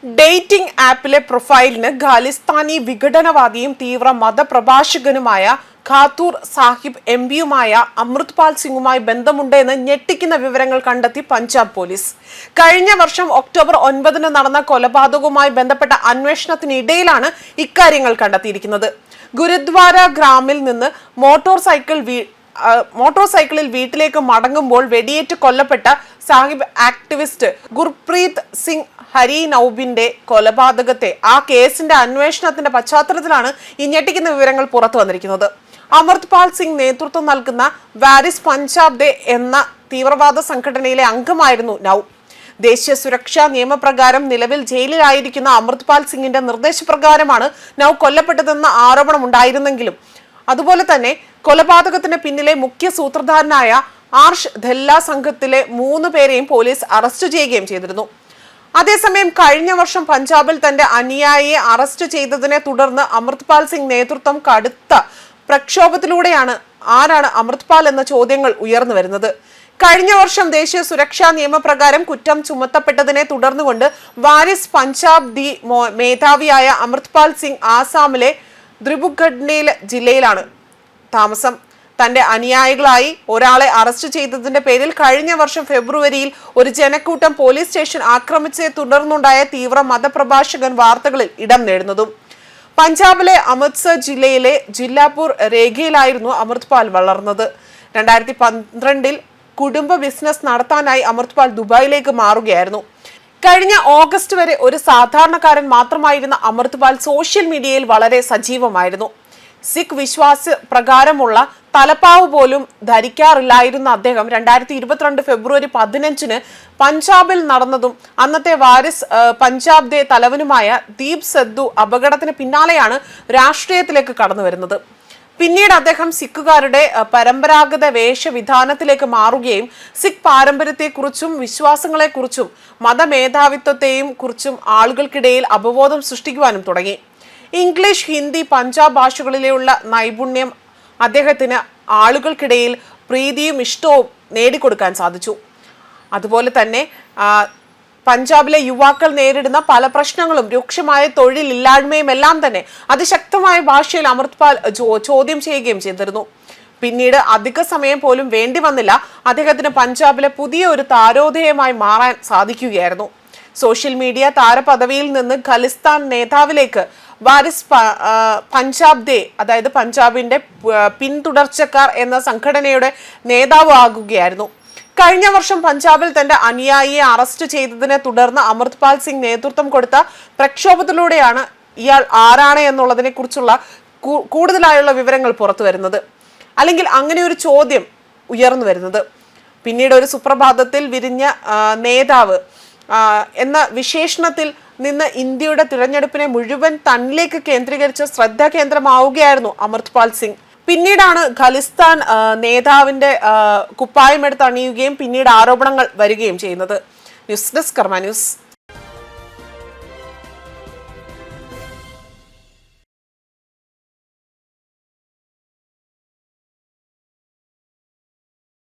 Dating ആപ്പിലെ പ്രൊഫൈലിന് Khalistani വിഘടനവാദിയും തീവ്ര മതപ്രഭാഷകനുമായ ഖാത്തൂർ സാഹിബ് എംപിയുമായ അമൃത്പാൽ സിംഗുമായി ബന്ധമുണ്ട് എന്ന് ഞെട്ടിക്കുന്ന വിവരങ്ങൾ കണ്ടെത്തി പഞ്ചാബ് പോലീസ്. കഴിഞ്ഞ വർഷം ഒക്ടോബർ 9 നടന്ന കൊലപാതകവുമായി ബന്ധപ്പെട്ട അന്വേഷണത്തിനിടയിലാണ് ഇക്കാര്യങ്ങൾ കണ്ടെത്തിയിരിക്കുന്നത്. ഗുരുദ്വാര ഗ്രാമിൽ നിന്ന് മോട്ടോർ സൈക്കിളിൽ വീട്ടിലേക്ക് മടങ്ങുമ്പോൾ വെടിയേറ്റ് കൊല്ലപ്പെട്ട സാഹിബ് ആക്ടിവിസ്റ്റ് ഗുർപ്രീത് സിംഗ് ഹരി നൌബിന്റെ കൊലപാതകത്തെ ആ കേസിന്റെ അന്വേഷണത്തിന്റെ പശ്ചാത്തലത്തിലാണ് ഈ ഞെട്ടിക്കുന്ന വിവരങ്ങൾ പുറത്തു വന്നിരിക്കുന്നത്. അമൃത്പാൽ സിംഗ് നേതൃത്വം നൽകുന്ന വാരിസ് പഞ്ചാബ് ദേ എന്ന തീവ്രവാദ സംഘടനയിലെ അംഗമായിരുന്നു നൌബ്. ദേശീയ സുരക്ഷാ നിയമപ്രകാരം നിലവിൽ ജയിലിലായിരിക്കുന്ന അമൃത്പാൽ സിംഗിന്റെ നിർദ്ദേശപ്രകാരമാണ് നൌബ് കൊല്ലപ്പെട്ടതെന്ന ആരോപണം ഉണ്ടായിരുന്നെങ്കിലും അതുപോലെ തന്നെ കൊലപാതകത്തിന് പിന്നിലെ മുഖ്യ സൂത്രധാരനായ ആർഷ് ധെല്ല സംഘത്തിലെ 3 പേരെയും പോലീസ് അറസ്റ്റ് ചെയ്യുകയും ചെയ്തിരുന്നു. അതേസമയം കഴിഞ്ഞ വർഷം പഞ്ചാബിൽ തന്റെ അനുയായിയെ അറസ്റ്റ് ചെയ്തതിനെ തുടർന്ന് അമൃത്പാൽ സിംഗ് നേതൃത്വം കടുത്ത പ്രക്ഷോഭത്തിലൂടെയാണ് ആരാണ് അമൃത്പാൽ എന്ന ചോദ്യങ്ങൾ ഉയർന്നു വരുന്നത്. കഴിഞ്ഞ വർഷം ദേശീയ സുരക്ഷാ നിയമപ്രകാരം കുറ്റം ചുമത്തപ്പെട്ടതിനെ തുടർന്നുകൊണ്ട് വാരിസ് പഞ്ചാബ് ദി മേധാവിയായ അമൃത്പാൽ സിംഗ് ആസാമിലെ ദ്രിബുഗഡ് ജില്ലയിലാണ് താമസം. തന്റെ അനുയായികളായി ഒരാളെ അറസ്റ്റ് ചെയ്തതിന്റെ പേരിൽ കഴിഞ്ഞ വർഷം ഫെബ്രുവരിയിൽ ഒരു ജനക്കൂട്ടം പോലീസ് സ്റ്റേഷൻ ആക്രമിച്ചതിനെ തുടർന്നുണ്ടായ തീവ്ര മതപ്രഭാഷകൻ വാർത്തകളിൽ ഇടം നേടുന്നതും. പഞ്ചാബിലെ അമൃത്സർ ജില്ലയിലെ ജില്ലാപൂർ രേഖയിലായിരുന്നു അമൃത്പാൽ വളർന്നത്. 2012 കുടുംബ ബിസിനസ് നടത്താനായി അമൃത്പാൽ ദുബായിലേക്ക് മാറുകയായിരുന്നു. കഴിഞ്ഞ ഓഗസ്റ്റ് വരെ ഒരു സാധാരണക്കാരൻ മാത്രമായിരുന്ന അമൃത്പാൽ സോഷ്യൽ മീഡിയയിൽ വളരെ സജീവമായിരുന്നു. സിഖ് വിശ്വാസ പ്രകാരമുള്ള തലപ്പാവ് പോലും ധരിക്കാറില്ലായിരുന്ന അദ്ദേഹം 2022 ഫെബ്രുവരി 15 പഞ്ചാബിൽ നടന്നതും അന്നത്തെ വാരിസ് പഞ്ചാബ് ദേ തലവനുമായ ദീപ് സദ്ദു അപകടത്തിന് പിന്നാലെയാണ് രാഷ്ട്രീയത്തിലേക്ക് കടന്നു വരുന്നത്. പിന്നീട് അദ്ദേഹം സിഖുകാരുടെ പരമ്പരാഗത വേഷവിധാനത്തിലേക്ക് മാറുകയും സിഖ് പാരമ്പര്യത്തെക്കുറിച്ചും വിശ്വാസങ്ങളെക്കുറിച്ചും മതമേധാവിത്വത്തെയും കുറിച്ചും ആളുകൾക്കിടയിൽ അവബോധം സൃഷ്ടിക്കുവാനും തുടങ്ങി. ഇംഗ്ലീഷ്, ഹിന്ദി, പഞ്ചാബ് ഭാഷകളിലുള്ള നൈപുണ്യം അദ്ദേഹത്തിന് ആളുകൾക്കിടയിൽ പ്രീതിയും ഇഷ്ടവും നേടിക്കൊടുക്കാൻ സാധിച്ചു. അതുപോലെ തന്നെ പഞ്ചാബിലെ യുവാക്കൾ നേരിടുന്ന പല പ്രശ്നങ്ങളും രൂക്ഷമായ തൊഴിലില്ലായ്മയും എല്ലാം തന്നെ അതിശക്തമായ ഭാഷയിൽ അമൃത്പാൽ ചോദ്യം ചെയ്യുകയും ചെയ്തിരുന്നു. പിന്നീട് അധിക സമയം പോലും വേണ്ടി വന്നില്ല അദ്ദേഹത്തിന് പഞ്ചാബിലെ പുതിയ ഒരു താരോദയമായി മാറാൻ സാധിക്കുകയായിരുന്നു. സോഷ്യൽ മീഡിയ താരപദവിയിൽ നിന്ന് ഖലിസ്ഥാൻ നേതാവിലേക്ക് വാരിസ് പഞ്ചാബ് ദേ, അതായത് പഞ്ചാബിന്റെ പിന്തുടർച്ചക്കാർ എന്ന സംഘടനയുടെ നേതാവ് ആകുകയായിരുന്നു. കഴിഞ്ഞ വർഷം പഞ്ചാബിൽ തന്റെ അനുയായിയെ അറസ്റ്റ് ചെയ്തതിനെ തുടർന്ന് അമൃത്പാൽ സിംഗ് നേതൃത്വം കൊടുത്ത പ്രക്ഷോഭത്തിലൂടെയാണ് ഇയാൾ ആരാണ് എന്നുള്ളതിനെ കുറിച്ചുള്ള കൂടുതലായുള്ള വിവരങ്ങൾ പുറത്തു വരുന്നത്, അല്ലെങ്കിൽ അങ്ങനെ ഒരു ചോദ്യം ഉയർന്നു വരുന്നത്. പിന്നീട് ഒരു സുപ്രഭാതത്തിൽ വിരിഞ്ഞ നേതാവ് എന്ന വിശേഷണത്തിൽ നിന്ന് ഇന്ത്യയുടെ തിരഞ്ഞെടുപ്പിനെ മുഴുവൻ തന്നിലേക്ക് കേന്ദ്രീകരിച്ച് ശ്രദ്ധ കേന്ദ്രമാവുകയായിരുന്നു അമൃത്പാൽ സിംഗ്. പിന്നീടാണ് ഖലിസ്ഥാൻ നേതാവിന്റെ കുപ്പായമെടുത്ത് അണിയുകയും പിന്നീട് ആരോപണങ്ങൾ വരികയും ചെയ്യുന്നത്. ന്യൂസ് ഡെസ്ക് കർമ്മ ന്യൂസ്.